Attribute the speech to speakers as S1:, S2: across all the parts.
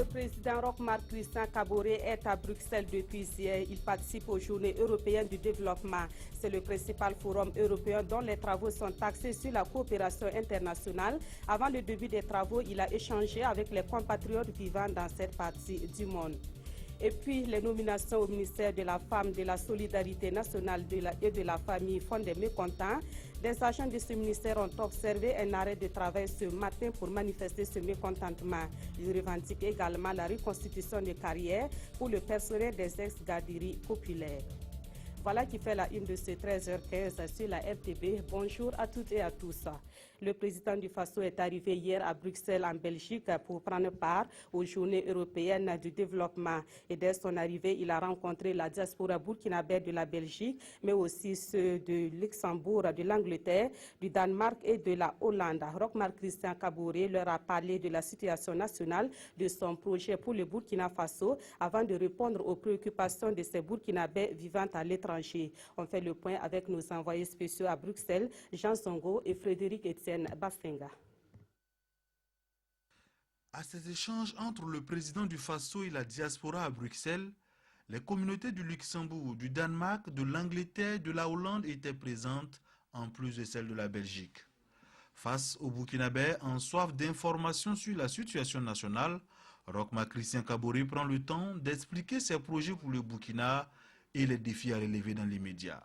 S1: Le président Roch-Marc Christian Kaboré est à Bruxelles depuis hier. Il participe aux Journées européennes du développement. C'est le principal forum européen dont les travaux sont axés sur la coopération internationale. Avant le début des travaux, il a échangé avec les compatriotes vivant dans cette partie du monde. Et puis, les nominations au ministère de la Femme, de la Solidarité nationale et de la Famille font des mécontents. Des agents de ce ministère ont observé un arrêt de travail ce matin pour manifester ce mécontentement. Ils revendiquent également la reconstitution de carrière pour le personnel des ex-garderies populaires. Voilà qui fait la une de ce 13h15 sur la RTB. Bonjour à toutes et à tous. Le président du Faso est arrivé hier à Bruxelles, en Belgique, pour prendre part aux Journées européennes du développement. Et dès son arrivée, il a rencontré la diaspora burkinabé de la Belgique, mais aussi ceux de Luxembourg, de l'Angleterre, du Danemark et de la Hollande. Roch-Marc Christian Kaboré leur a parlé de la situation nationale, de son projet pour le Burkina Faso, avant de répondre aux préoccupations de ces Burkinabés vivant à l'étranger. On fait le point avec nos envoyés spéciaux à Bruxelles, Jean Songo et Frédéric Etienne Bastenga.
S2: À ces échanges entre le président du Faso et la diaspora à Bruxelles, les communautés du Luxembourg, du Danemark, de l'Angleterre et de la Hollande étaient présentes, en plus de celles de la Belgique. Face aux Burkinabés en soif d'informations sur la situation nationale, Roch-Marc Christian Kaboré prend le temps d'expliquer ses projets pour le Burkina et les défis à relever dans l'immédiat.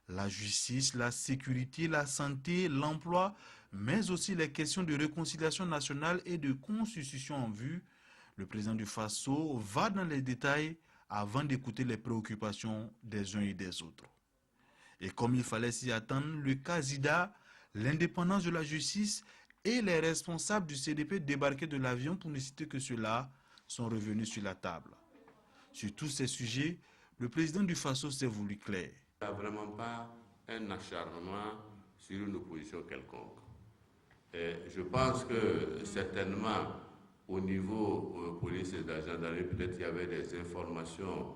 S2: La justice, la sécurité, la santé, l'emploi, mais aussi les questions de réconciliation nationale et de constitution en vue, le président du Faso va dans les détails avant d'écouter les préoccupations des uns et des autres. Et comme il fallait s'y attendre, le cas Zida, l'indépendance de la justice et les responsables du CDP débarqués de l'avion, pour ne citer que cela, sont revenus sur la table. Sur tous ces sujets, le président du Faso s'est voulu clair.
S3: Il n'y a vraiment pas un acharnement sur une opposition quelconque. Et je pense que certainement, au niveau police et de la gendarmerie, peut-être il y avait des informations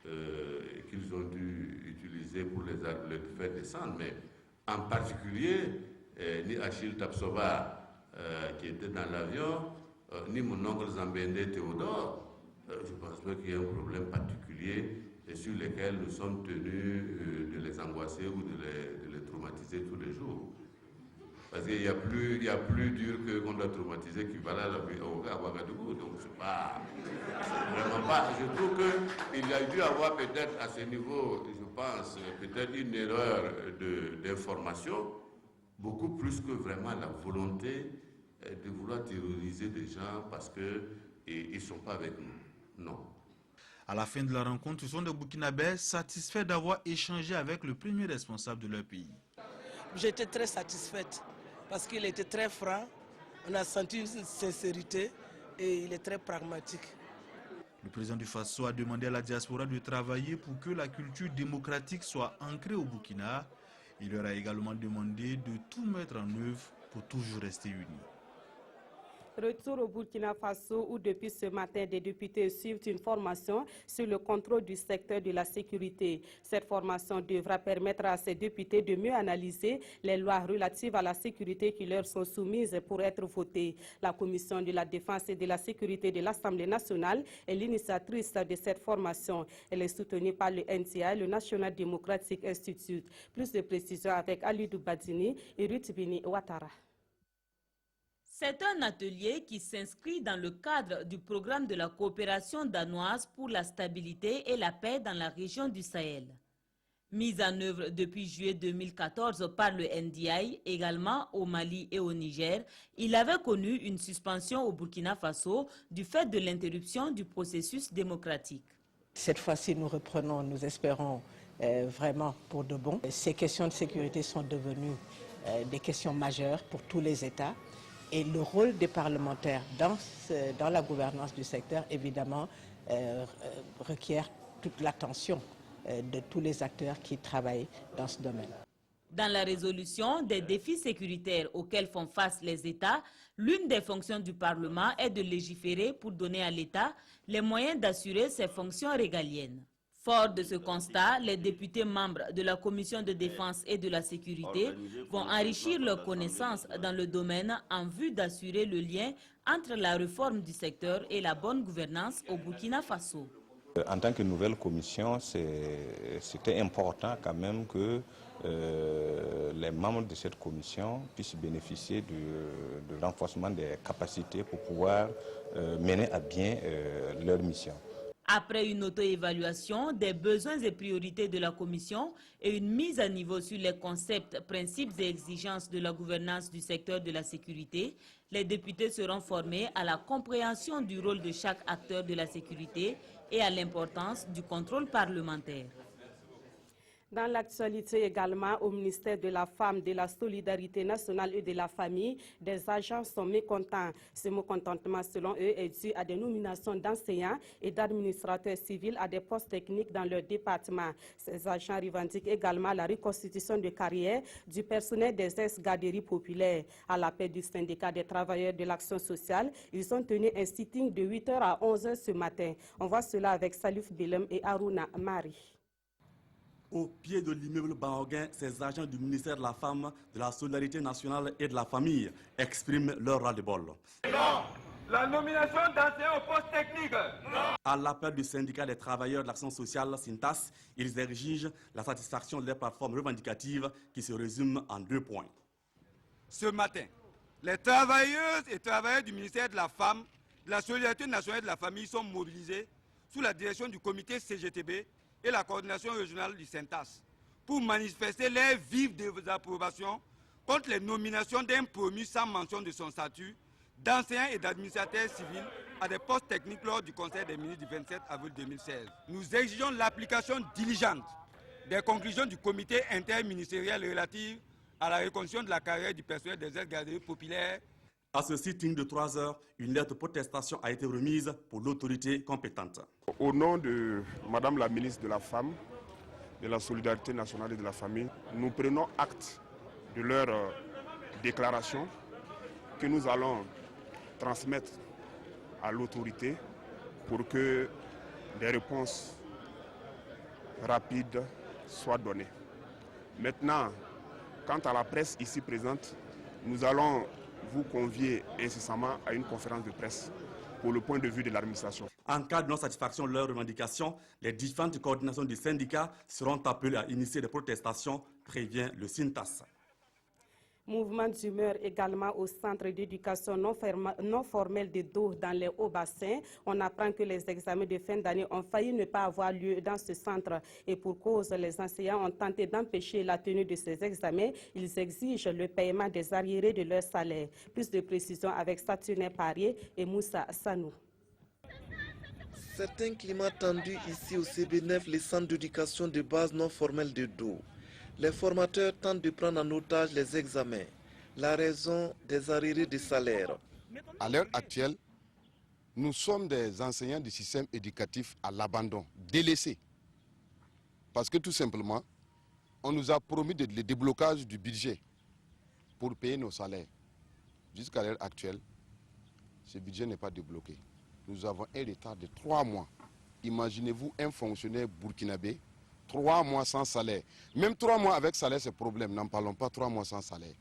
S3: qu'ils ont dû utiliser pour les faire descendre, mais en particulier, ni Achille Tapsoba, qui était dans l'avion, ni mon oncle Zambende Théodore, je pense pas qu'il y ait un problème particulier et sur lesquels nous sommes tenus de les angoisser ou de les traumatiser tous les jours. Parce qu'il y a plus dur qu'on doit traumatiser qu'Ivala à Ouagadougou. Donc c'est vraiment pas. Je trouve qu'il y a dû avoir peut-être à ce niveau, je pense, peut-être une erreur d'information, beaucoup plus que vraiment la volonté de vouloir terroriser des gens parce qu'ils ne sont pas avec nous. Non.
S2: À la fin de la rencontre, ce sont des Burkinabés satisfaits d'avoir échangé avec le premier responsable de leur pays.
S4: J'étais très satisfaite parce qu'il était très franc, on a senti une sincérité et il est très pragmatique.
S2: Le président du Faso a demandé à la diaspora de travailler pour que la culture démocratique soit ancrée au Burkina. Il leur a également demandé de tout mettre en œuvre pour toujours rester unis.
S1: Retour au Burkina Faso où depuis ce matin des députés suivent une formation sur le contrôle du secteur de la sécurité. Cette formation devra permettre à ces députés de mieux analyser les lois relatives à la sécurité qui leur sont soumises pour être votées. La Commission de la Défense et de la Sécurité de l'Assemblée nationale est l'initiatrice de cette formation. Elle est soutenue par le NTI, le National Democratic Institute. Plus de précisions avec Alidou Badini et Ruth Bini Ouattara.
S5: C'est un atelier qui s'inscrit dans le cadre du programme de la coopération danoise pour la stabilité et la paix dans la région du Sahel. Mise en œuvre depuis juillet 2014 par le NDI, également au Mali et au Niger, il avait connu une suspension au Burkina Faso du fait de l'interruption du processus démocratique.
S4: Cette fois-ci, nous reprenons, nous espérons vraiment pour de bon. Ces questions de sécurité sont devenues des questions majeures pour tous les États. Et le rôle des parlementaires dans la gouvernance du secteur, évidemment, requiert toute l'attention de tous les acteurs qui travaillent dans ce domaine.
S5: Dans la résolution des défis sécuritaires auxquels font face les États, l'une des fonctions du Parlement est de légiférer pour donner à l'État les moyens d'assurer ses fonctions régaliennes. Fort de ce constat, les députés membres de la Commission de défense et de la sécurité vont enrichir leurs connaissances dans le domaine en vue d'assurer le lien entre la réforme du secteur et la bonne gouvernance au Burkina Faso.
S6: En tant que nouvelle commission, c'était important quand même que les membres de cette commission puissent bénéficier du renforcement des capacités pour pouvoir mener à bien leur mission.
S5: Après une auto-évaluation des besoins et priorités de la Commission et une mise à niveau sur les concepts, principes et exigences de la gouvernance du secteur de la sécurité, les députés seront formés à la compréhension du rôle de chaque acteur de la sécurité et à l'importance du contrôle parlementaire.
S1: Dans l'actualité également, au ministère de la Femme, de la Solidarité nationale et de la Famille, des agents sont mécontents. Ce mécontentement, selon eux, est dû à des nominations d'enseignants et d'administrateurs civils à des postes techniques dans leur département. Ces agents revendiquent également la reconstitution de carrière du personnel des ex-garderies populaires. À l'appel du syndicat des travailleurs de l'action sociale, ils ont tenu un sitting de 8h à 11h ce matin. On voit cela avec Salif Belem et Aruna Mari.
S7: Au pied de l'immeuble Bahoguin, ces agents du ministère de la Femme, de la Solidarité nationale et de la Famille expriment leur ras-le-bol.
S8: Non. La nomination d'enseignants au poste technique. Non.
S7: À l'appel du syndicat des travailleurs de l'action sociale, SINTAS, ils exigent la satisfaction de leurs plateformes revendicatives qui se résument en 2 points.
S8: Ce matin, les travailleuses et travailleurs du ministère de la Femme, de la Solidarité nationale et de la Famille sont mobilisés sous la direction du comité CGTB et la coordination régionale du SINTAS pour manifester leur vive désapprobation contre les nominations d'un promu sans mention de son statut d'enseignants et d'administrateurs civils à des postes techniques lors du Conseil des ministres du 27 avril 2016. Nous exigeons l'application diligente des conclusions du comité interministériel relatif à la reconstruction de la carrière du personnel des ex-garderies populaires.
S7: À ce sitting de 3 heures, une lettre de protestation a été remise pour l'autorité compétente.
S9: Au nom de Madame la ministre de la Femme, de la Solidarité nationale et de la Famille, nous prenons acte de leur déclaration que nous allons transmettre à l'autorité pour que des réponses rapides soient données. Maintenant, quant à la presse ici présente, nous allons vous convier incessamment à une conférence de presse pour le point de vue de l'administration.
S7: En cas de non-satisfaction de leurs revendications, les différentes coordinations du syndicat seront appelées à initier des protestations, prévient le SINTAS.
S1: Mouvement d'humeur également au centre d'éducation non formelle de Do dans les Hauts-Bassins. On apprend que les examens de fin d'année ont failli ne pas avoir lieu dans ce centre. Et pour cause, les enseignants ont tenté d'empêcher la tenue de ces examens. Ils exigent le paiement des arriérés de leur salaire. Plus de précisions avec Saturnin Parier et Moussa Sanou.
S10: C'est un climat tendu ici au CB9, le centre d'éducation de base non formelle de Do. Les formateurs tentent de prendre en otage les examens. La raison des arriérés de salaire.
S11: À l'heure actuelle, nous sommes des enseignants du système éducatif à l'abandon, délaissés. Parce que tout simplement, on nous a promis le déblocage du budget pour payer nos salaires. Jusqu'à l'heure actuelle, ce budget n'est pas débloqué. Nous avons un retard de 3 mois. Imaginez-vous un fonctionnaire burkinabé, 3 mois sans salaire. Même 3 mois avec salaire, c'est problème. N'en parlons pas, 3 mois sans salaire.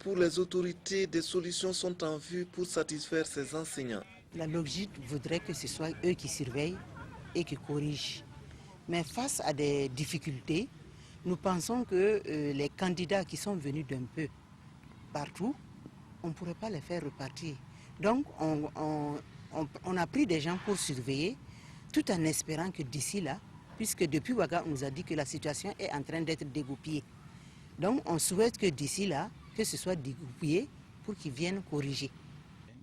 S10: Pour les autorités, des solutions sont en vue pour satisfaire ces enseignants.
S12: La logique voudrait que ce soit eux qui surveillent et qui corrigent. Mais face à des difficultés, nous pensons que les candidats qui sont venus d'un peu partout, on ne pourrait pas les faire repartir. Donc on a pris des gens pour surveiller, tout en espérant que d'ici là, puisque depuis Ouaga, on nous a dit que la situation est en train d'être dégoupillée. Donc on souhaite que d'ici là, que ce soit dégoupillé pour qu'ils viennent corriger.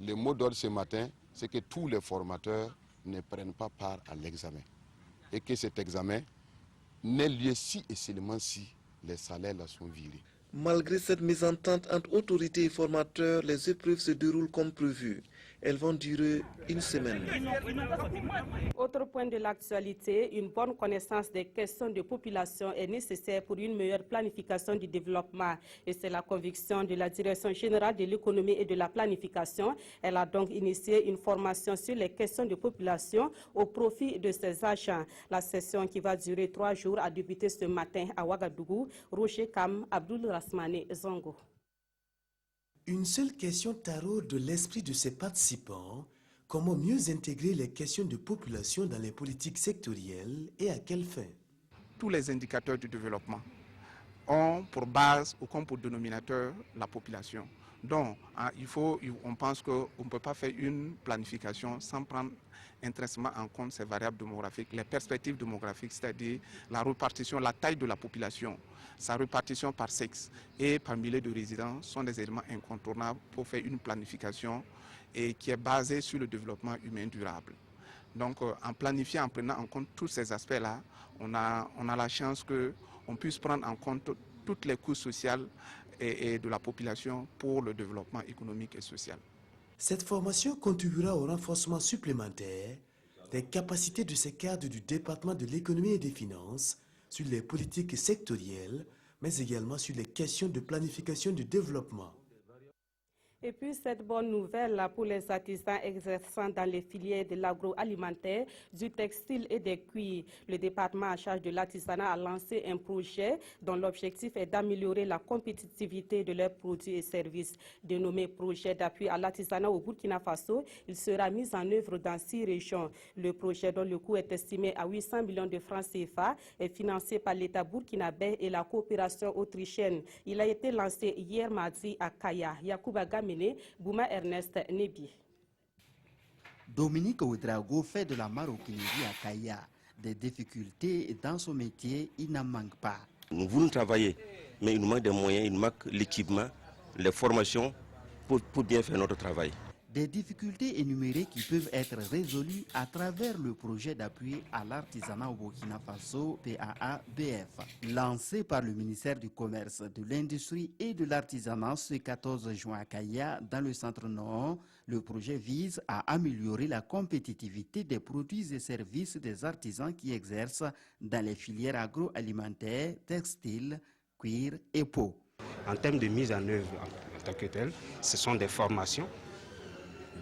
S11: Le mot d'ordre ce matin, c'est que tous les formateurs ne prennent pas part à l'examen. Et que cet examen n'ait lieu si et seulement si les salaires là sont virés.
S10: Malgré cette mésentente entre autorités et formateurs, les épreuves se déroulent comme prévu. Elles vont durer une semaine.
S1: Autre point de l'actualité, une bonne connaissance des questions de population est nécessaire pour une meilleure planification du développement. Et c'est la conviction de la Direction générale de l'économie et de la planification. Elle a donc initié une formation sur les questions de population au profit de ses agents. La session qui va durer 3 jours a débuté ce matin à Ouagadougou. Roger Kam, Abdoul Rasmane Zongo.
S13: Une seule question taraude l'esprit de ses participants: comment mieux intégrer les questions de population dans les politiques sectorielles et à quelle fin?
S14: Tous les indicateurs du développement ont pour base ou comme pour dénominateur la population. Donc, on pense qu'on ne peut pas faire une planification sans prendre intrinsèquement en compte ces variables démographiques, les perspectives démographiques, c'est-à-dire la répartition, la taille de la population, sa répartition par sexe et par milliers de résidents sont des éléments incontournables pour faire une planification et qui est basée sur le développement humain durable. Donc, en planifiant, en prenant en compte tous ces aspects-là, on a la chance qu'on puisse prendre en compte toutes les couches sociales et de la population pour le développement économique et social.
S13: Cette formation contribuera au renforcement supplémentaire des capacités de ces cadres du département de l'économie et des finances sur les politiques sectorielles, mais également sur les questions de planification du développement.
S1: Et puis cette bonne nouvelle pour les artisans exerçant dans les filières de l'agroalimentaire, du textile et des cuirs. Le département en charge de l'artisanat a lancé un projet dont l'objectif est d'améliorer la compétitivité de leurs produits et services. Dénommé projet d'appui à l'artisanat au Burkina Faso, il sera mis en œuvre dans 6 régions. Le projet, dont le coût est estimé à 800 millions de francs CFA, est financé par l'État burkinabé et la coopération autrichienne. Il a été lancé hier mardi à Kaya. Yacouba Gamene, Bouma Ernest Nebi.
S15: Dominique Ouedraogo fait de la maroquinerie à Kaya. Des difficultés dans son métier, il n'en manque pas.
S16: Nous voulons travailler, mais il nous manque des moyens, il nous manque l'équipement, les formations pour bien faire notre travail.
S15: Des difficultés énumérées qui peuvent être résolues à travers le projet d'appui à l'artisanat au Burkina Faso, PAA-BF. Lancé par le ministère du Commerce, de l'Industrie et de l'Artisanat ce 14 juin à Kaya, dans le centre-nord, le projet vise à améliorer la compétitivité des produits et services des artisans qui exercent dans les filières agroalimentaires, textiles, cuir et peau.
S17: En termes de mise en œuvre en tant que tel, ce sont des formations.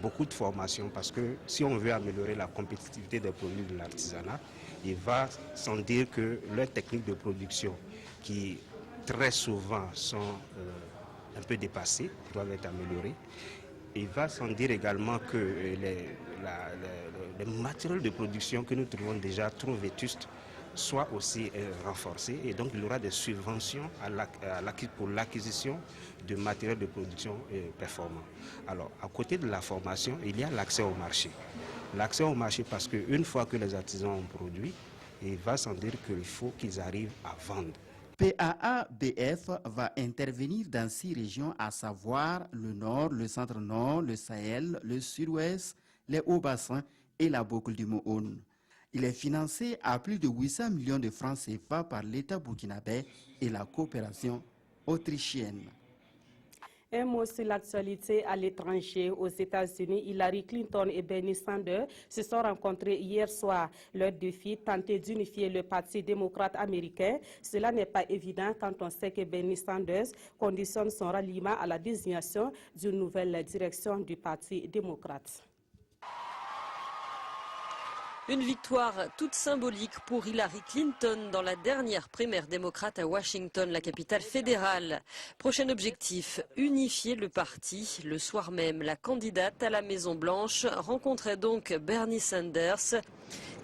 S17: Beaucoup de formations, parce que si on veut améliorer la compétitivité des produits de l'artisanat, il va sans dire que leurs techniques de production, qui très souvent sont un peu dépassées, doivent être améliorées. Il va sans dire également que les matériels de production que nous trouvons déjà trop vétustes soient aussi renforcés, et donc il y aura des subventions pour l'acquisition de matériel de production performant. Alors, à côté de la formation, il y a l'accès au marché. L'accès au marché parce qu'une fois que les artisans ont produit, il va sans dire qu'il faut qu'ils arrivent à vendre.
S15: PAA-BF va intervenir dans 6 régions, à savoir le Nord, le Centre-Nord, le Sahel, le Sud-Ouest, les Hauts-Bassins et la boucle du Mohon. Il est financé à plus de 800 millions de francs CFA par l'État burkinabé et la coopération autrichienne.
S1: Un mot sur l'actualité à l'étranger. Aux États-Unis, Hillary Clinton et Bernie Sanders se sont rencontrés hier soir. Leur défi, tenter d'unifier le Parti démocrate américain. Cela n'est pas évident quand on sait que Bernie Sanders conditionne son ralliement à la désignation d'une nouvelle direction du Parti démocrate.
S18: Une victoire toute symbolique pour Hillary Clinton dans la dernière primaire démocrate à Washington, la capitale fédérale. Prochain objectif, unifier le parti. Le soir même, la candidate à la Maison-Blanche rencontrait donc Bernie Sanders.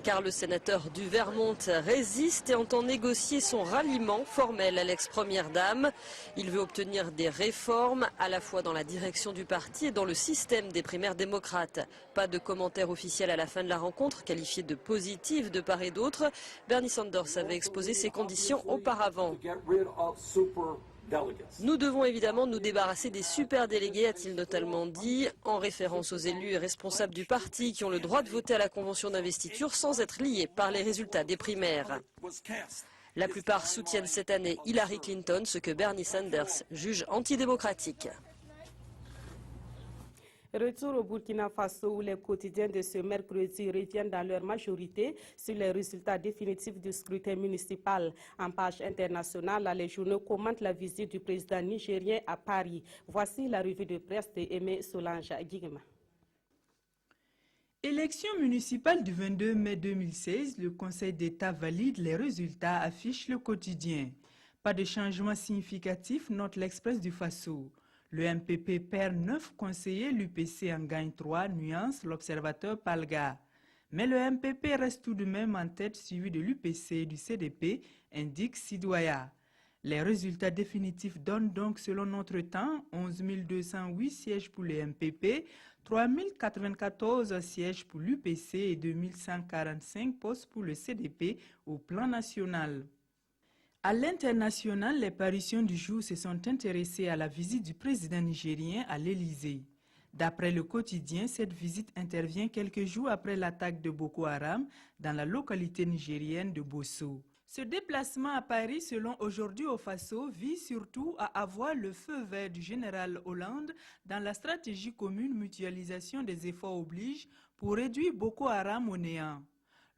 S18: Car le sénateur du Vermont résiste et entend négocier son ralliement formel à l'ex-première dame. Il veut obtenir des réformes à la fois dans la direction du parti et dans le système des primaires démocrates. Pas de commentaire officiel à la fin de la rencontre, qualifiée de positive de part et d'autre. Bernie Sanders avait exposé ses conditions auparavant. Nous devons évidemment nous débarrasser des superdélégués, a-t-il notamment dit, en référence aux élus et responsables du parti qui ont le droit de voter à la convention d'investiture sans être liés par les résultats des primaires. La plupart soutiennent cette année Hillary Clinton, ce que Bernie Sanders juge antidémocratique.
S1: Retour au Burkina Faso où les quotidiens de ce mercredi reviennent dans leur majorité sur les résultats définitifs du scrutin municipal. En page internationale, les journaux commentent la visite du président nigérien à Paris. Voici la revue de presse de Aimé Solange Guigma.
S19: Élection municipale du 22 mai 2016, le Conseil d'État valide les résultats, affiche le quotidien. Pas de changement significatif, note l'Express du Faso. Le MPP perd 9 conseillers, l'UPC en gagne 3, nuance l'observateur Palga. Mais le MPP reste tout de même en tête, suivi de l'UPC et du CDP, indique Sidouaya. Les résultats définitifs donnent donc, selon notre temps, 11 208 sièges pour le MPP, 3 094 sièges pour l'UPC et 2 145 postes pour le CDP au plan national. À l'international, les parutions du jour se sont intéressées à la visite du président nigérien à l'Élysée. D'après le quotidien, cette visite intervient quelques jours après l'attaque de Boko Haram dans la localité nigérienne de Bosso. Ce déplacement à Paris, selon Aujourd'hui au Faso, vise surtout à avoir le feu vert du général Hollande dans la stratégie commune mutualisation des efforts oblige pour réduire Boko Haram au néant.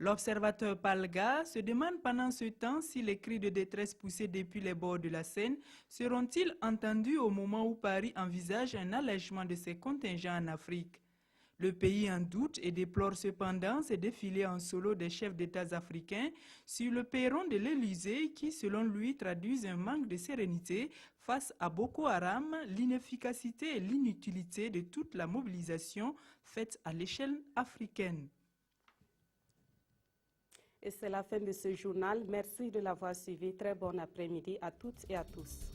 S19: L'observateur Palga se demande pendant ce temps si les cris de détresse poussés depuis les bords de la Seine seront-ils entendus au moment où Paris envisage un allègement de ses contingents en Afrique. Le pays en doute et déplore cependant ces défilés en solo des chefs d'État africains sur le perron de l'Élysée qui, selon lui, traduisent un manque de sérénité face à Boko Haram, l'inefficacité et l'inutilité de toute la mobilisation faite à l'échelle africaine.
S1: Et c'est la fin de ce journal. Merci de l'avoir suivi. Très bon après-midi à toutes et à tous.